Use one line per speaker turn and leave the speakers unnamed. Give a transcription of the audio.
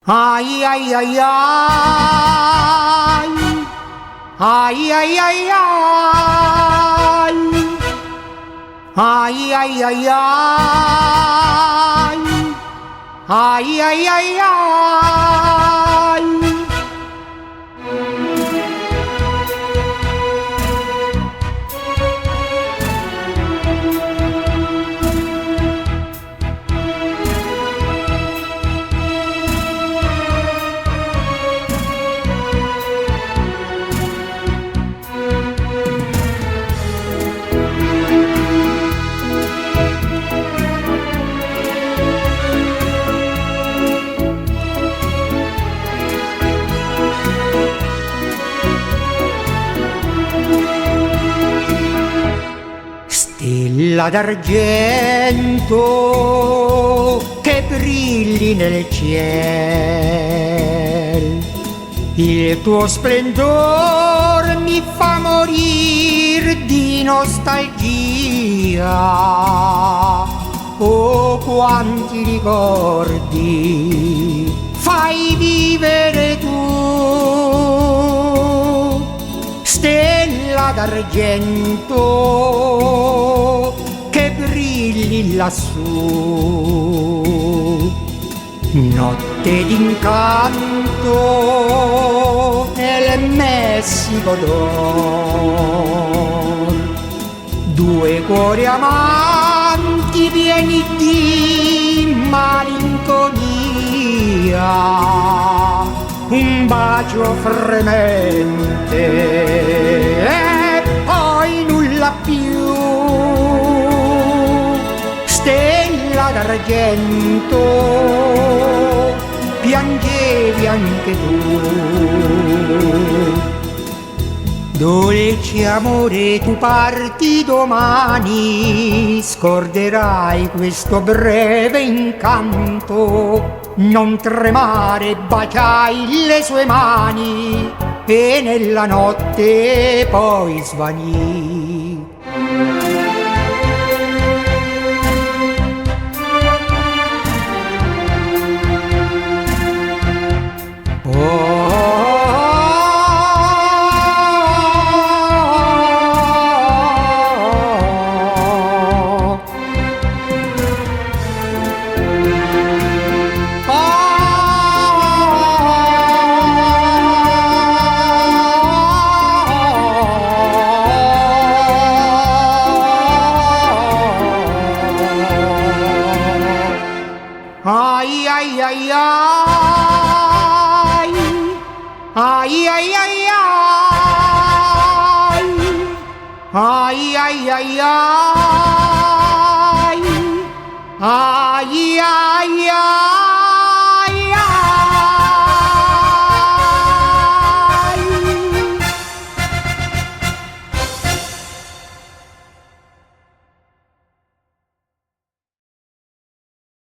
Ai ai ai ai, ai ai ai ai, ai ai ai ai, ai ai ai ai. Stella d'argento che brilli nel ciel, il tuo splendor mi fa morir di nostalgia. Oh, quanti ricordi fai vivere tu, stella d'argento che brilli lassù, notte d'incanto nel Messico d'or, due cuori amanti pieni di malinconia, un bacio fremente e poi nulla più. Stella d'argento, piangevi anche tu. Dolce amore, tu parti domani, scorderai questo breve incanto. Non tremare, baciai le sue mani e nella notte poi svanì. Ai ai ai ai, ai ai ai ai, ai ai ai ai, ai ai.